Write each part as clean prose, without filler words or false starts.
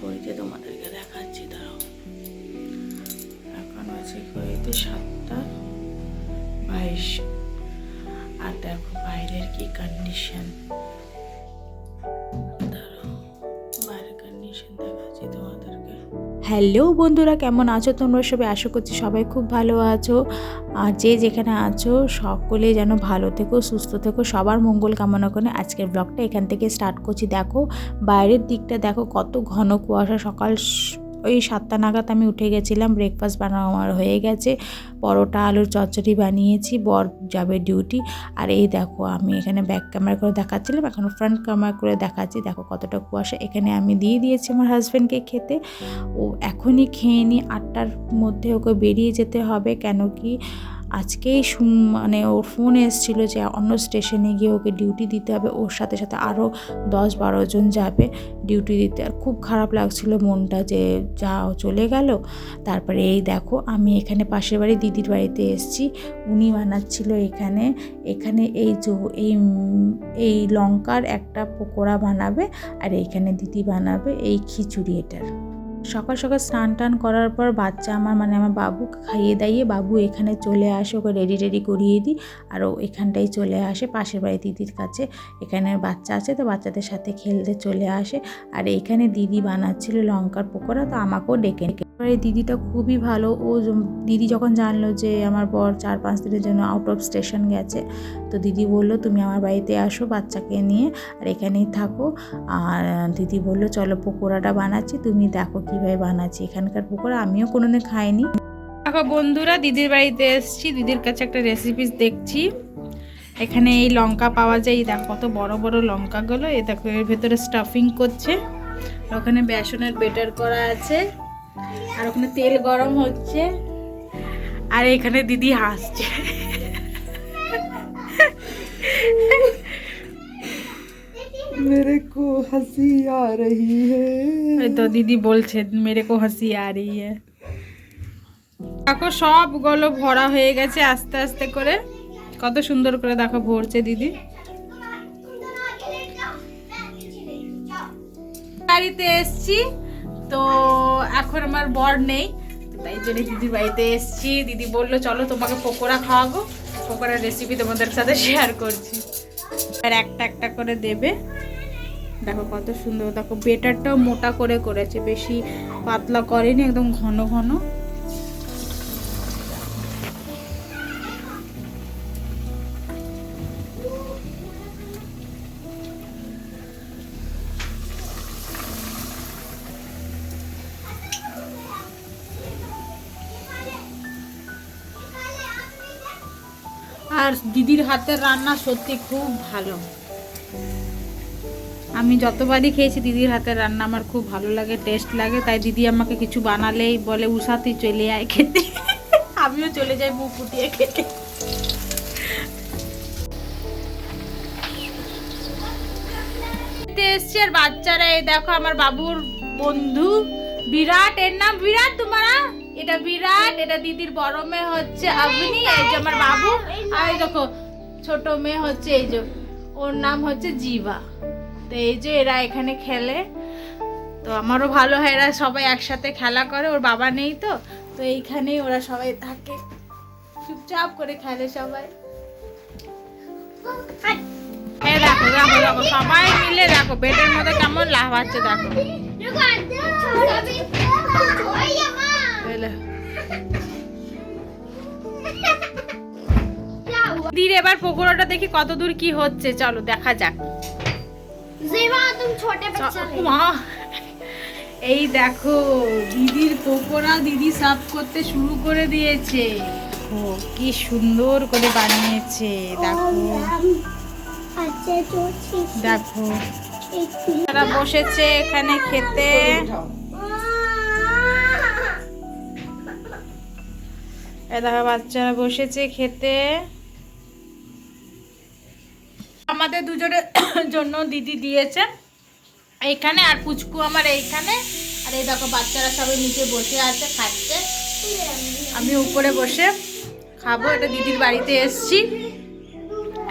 ঘড়িতে তোমাদেরকে দেখাচ্ছি। দাঁড়াও, এখন আছে ঘড়িতে 7:22। আর দেখো বাইরের কি কন্ডিশন। দাঁড়াও, বাইরের কন্ডিশন দেখাচ্ছি তোমাদেরকে। হ্যালো বন্ধুরা, কেমন আছো তোমরা সবাই? আশা করছি সবাই খুব ভালো আছো। আর যে যেখানে আছো সকলে যেন ভালো থেকো, সুস্থ থেকো, সবার মঙ্গল কামনা করে আজকের ব্লগটা এখান থেকে স্টার্ট করছি। দেখো বাইরের দিকটা দেখো কত ঘন কুয়াশা। সকাল ওই 7টা নাগাদ আমি উঠে গেছিলাম। ব্রেকফাস্ট বানানো আমার হয়ে গেছে, পরোটা আলুর চচ্চড়ি বানিয়েছি, বর যাবে ডিউটি। আর এই দেখো আমি এখানে ব্যাক ক্যামেরা করে দেখাচ্ছিলাম, এখন ফ্রন্ট ক্যামেরা করে দেখাচ্ছি। দেখো কতটা কুয়াশা। এখানে আমি দিয়ে দিয়েছি আমার হাজব্যান্ডকে খেতে। ও এখনই খেয়ে নি, 8টার মধ্যে ওকে বেরিয়ে যেতে হবে। কেন কি আজকেই মানে ওর ফোন এসেছিলো যে অন্য স্টেশনে গিয়ে ওকে ডিউটি দিতে হবে। ওর সাথে সাথে আরও 10-12 জন যাবে ডিউটি দিতে। আর খুব খারাপ লাগছিল মনটা যে যাও চলে গেল। তারপরে এই দেখো আমি এখানে পাশের বাড়ি দিদির বাড়িতে এসেছি। উনি বানাচ্ছিল এখানে এই লঙ্কার একটা পকোড়া বানাবে, আর এইখানে দিদি বানাবে এই খিচুড়ি। এটার সকাল সকাল স্নান টান করার পর বাচ্চা আমার বাবু খাইয়ে দাইয়ে বাবু এখানে চলে আসে, ওকে রেডি করিয়ে দিই। আর ও এখানটাই চলে আসে পাশের বাড়ি দিদির কাছে। এখানে বাচ্চা আছে তো বাচ্চাদের সাথে খেলতে চলে আসে। আর এইখানে দিদি বানাচ্ছিল লঙ্কার পকোড়া, তো আমাকেও ডেকে এবারে দিদিটা খুবই ভালো। দিদি যখন জানলো যে আমার বর 4-5 দিনের জন্য আউট অফ স্টেশন গেছে, তো দিদি বলল তুমি আমার বাড়িতে আসো বাচ্চাকে নিয়ে, আর এখানেই থাকো। আর দিদি বললো চলো পকোড়াটা বানাচ্ছি, তুমি দেখো কীভাবে বানাচ্ছি। এখানকার পকোড়া আমিও কোনোদিন খাইনি। দেখো বন্ধুরা, দিদির বাড়িতে এসেছি, দিদির কাছে একটা রেসিপিস দেখছি। এখানে এই লঙ্কা পাওয়া যায়, দেখো কত বড় বড় লঙ্কাগুলো। এই দেখো এর ভেতরে স্টাফিং করছে, ওখানে বেসনের বেটার করা আছে, আর ওখানে তেল গরম হচ্ছে। আর এখানে দিদি হাসছে। मेरे को हंसी आ रही है। তো দিদি বলছে মেরে কো হাসি আ রही है। দেখো সবগুলো ভরা হয়ে গেছে আস্তে আস্তে করে, কত সুন্দর করে দেখো ভরছে দিদি। বাড়িতে এসছি তো এখন আমার বর নেই, তাই জন্য দিদির বাড়িতে এসছি। দিদি বললো চলো তোমাকে পকোড়া খাওয়াবো, পকোড়ার রেসিপি তোমাদের সাথে শেয়ার করছি। আর একটা একটা করে দেবে। দেখো কত সুন্দর, দেখো বেটারটাও মোটা করে করেছে, বেশি পাতলা করেনি, একদম ঘন ঘন। আর দিদির হাতের রান্না সত্যি খুব ভালো। আমি যতবারই খেয়েছি দিদির হাতের রান্না আমার খুব ভালো লাগে, টেস্ট লাগে। তাই দিদি আমাকে কিছু বানালেই বলে উষাতেই চলে আয় খেতে। আমিও চলে যাই মুখ ফুটিয়ে খেতে। এসছি আর বাচ্চারা, এই দেখো আমার বাবুর বন্ধু বিরাট, এর নাম বিরাট। তোমারা এটা বিরাট, এটা দিদির বড় মেয়ে হচ্ছে আবনি, এই যে আমার বাবু। আর এই দেখো ছোট মেয়ে হচ্ছে এই যে, ওর নাম হচ্ছে জিভা। তো এই যে এরা এখানে খেলে, তো আমারও ভালো হয়, এরা সবাই একসাথে খেলা করে। ওর বাবা নেই তো, তো এইখানেই ওরা সবাই থাকে, চুপচাপ করে খেলে সবাই। দেখো দেখো দেখো সবাই মিলে দেখো বেডের মধ্যে কেমন লাফাচ্ছে। দেখো দিদির এবার পকোড়াটা দেখি কত দূর কি হচ্ছে, চলো দেখা যাক। এই দেখো দিদির পকোড়া দিদি সার্ভ করতে শুরু করে দিয়েছে। ও কি সুন্দর করে বানিয়েছে দেখো। দেখো তারা বসেছে এখানে খেতে। দেখো বাচ্চারা বসেছে খেতে। আমাদের দুজনের জন্য দিদি দিয়েছে এইখানে, আর পুচকু আমার এইখানে। আর এই দেখো বাচ্চারা সবাই নিচে বসে আছে খাচ্ছে, আমি উপরে বসে খাবো। এটা দিদির বাড়িতে এসছি,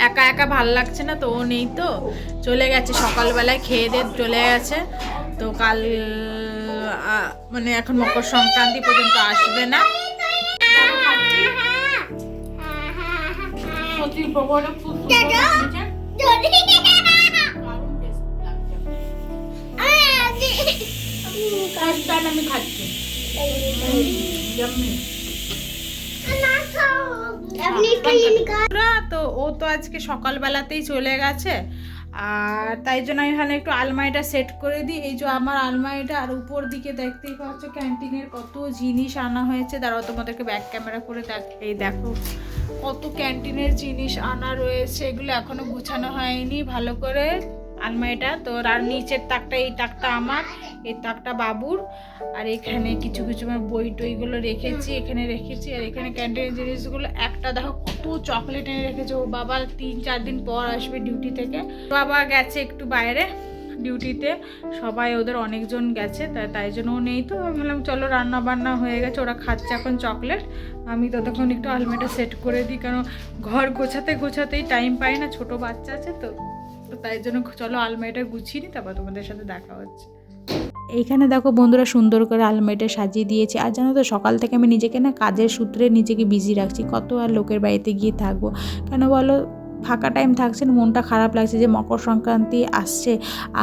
একা একা ভাল লাগছে না, তো ও নেই, তো চলে গেছে সকালবেলায় খেয়ে দিয়ে চলে গেছে। তো কাল মানে এখন মকর সংক্রান্তি পর্যন্ত আসবে না। আমি খাচ্ছি তো ও তো আজকে সকালবেলাতেই চলে গেছে, আর তাই জন্য আমি এখানে একটু আলমারিটা সেট করে দিই। এই যে আমার আলমারিটা, আর উপর দিকে দেখতেই পাচ্ছ ক্যান্টিনের কত জিনিস আনা হয়েছে। দাঁড়াও তোমাদেরকে ব্যাক ক্যামেরা করে এই দেখো কত ক্যান্টিনের জিনিস আনা রয়েছে, এগুলো এখনো গুছানো হয়নি ভালো করে আলমারিটা। তো আর নিচের তাকটা, এই তাকটা আমার, এই তাকটা বাবুর, আর এখানে কিছু কিছু বই টইগুলো রেখেছি, এখানে রেখেছি। আর এখানে ক্যান্টিনের জিনিসগুলো, একটা দেখো কত চকলেট এনে রেখেছে। ও বাবা 3-4 দিন পর আসবে ডিউটি থেকে, বাবা গেছে একটু বাইরে ডিউটিতে, সবাই ওদের অনেকজন গেছে, তাই জন্য ও নেই। তো আমি বললাম চলো, রান্না বান্না হয়ে গেছে, ওরা খাচ্ছে এখন চকলেট, আমি ততক্ষণ একটু আলমারিটা সেট করে দিই, কারণ ঘর গোছাতেই টাইম পাই না, ছোট বাচ্চা আছে তো তাই জন্য চলো আলমারিটা গুছিয়ে নিই, তারপর তোমাদের সাথে দেখা হচ্ছে। এইখানে দেখো বন্ধুরা সুন্দর করে আলমারিটা সাজিয়ে দিয়েছি। আর জানো তো সকাল থেকে আমি নিজেকে না কাজের সূত্রে নিজেকে বিজি রাখছি, কত আর লোকের বাড়িতে গিয়ে থাকবো, কেন বলো, ফাঁকা টাইম থাকছে না, মনটা খারাপ লাগছে যে মকর সংক্রান্তি আসছে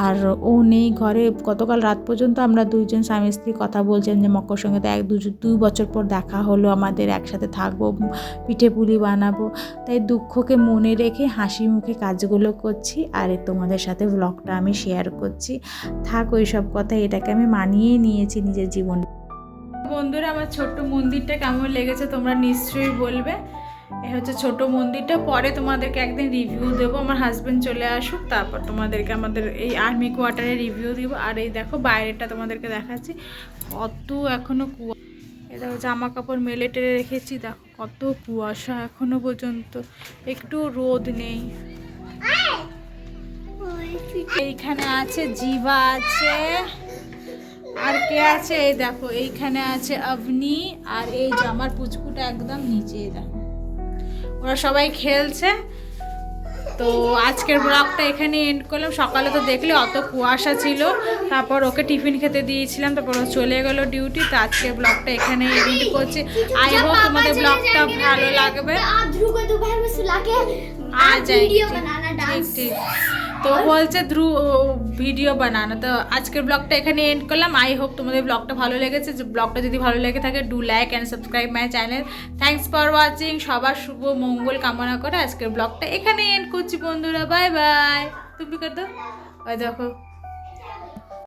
আর ও নেই ঘরে। গতকাল রাত পর্যন্ত আমরা দুইজন স্বামী স্ত্রী কথা বলছেন যে মকর সংক্রান্তি 2 বছর পর দেখা হলো আমাদের, একসাথে থাকবো, পিঠে পুলি বানাবো। তাই দুঃখকে মনে রেখে হাসি মুখে কাজগুলো করছি, আর তোমাদের সাথে ব্লগটা আমি শেয়ার করছি। থাক ওই সব কথা, এটাকে আমি মানিয়ে নিয়েছি নিজের জীবনে। বন্ধুরা আমার ছোট্ট মন্দিরটা কেমন লেগেছে তোমরা নিশ্চয়ই বলবে। এ হচ্ছে ছোট মন্দিরটা, পরে তোমাদেরকে একদিন রিভিউ দেবো, আমার হাজব্যান্ড চলে আসুক, তারপর তোমাদেরকে আমাদের এই আর্মি কোয়ার্টারে রিভিউ দিব। আর এই দেখো বাইরেটা তোমাদেরকে দেখাচ্ছি, কত এখনো কুয়াশা। এটা জামা কাপড় মেলে টেলে রেখেছি, দেখো কত কুয়াশা এখনো পর্যন্ত, একটু রোদ নেই। এইখানে আছে জিভা আছে, আর কে আছে এই দেখো, এইখানে আছে অবনি, আর এই যে আমার পুচকুটা একদম নিচে, দেখো ওরা সবাই খেলছে। তো আজকের ব্লগটা এখানে এন্ড করলাম। সকালে তো দেখলে অত কুয়াশা ছিল, তারপর ওকে টিফিন খেতে দিয়েছিলাম, তারপর ও চলে গেল ডিউটি। তো আজকের ব্লগটা এখানে এন্ড করছি। আই হোপ তোমাদের ব্লগটা ভালো লাগবে। ঠিক তো বলছে ধ্রুব ভিডিও বানানো। তো আজকের ব্লগটা এখানে এন্ড করলাম। আই হোপ তোমাদের ব্লগটা ভালো লেগেছে। ব্লগটা যদি ভালো লেগে থাকে, do like and subscribe my channel. Thanks for watching. সবার শুভ মঙ্গল কামনা করে আজকের ব্লগটা এখানে এন্ড করছি বন্ধুরা। Bye bye. তুমি কর দাও, ওই দেখো।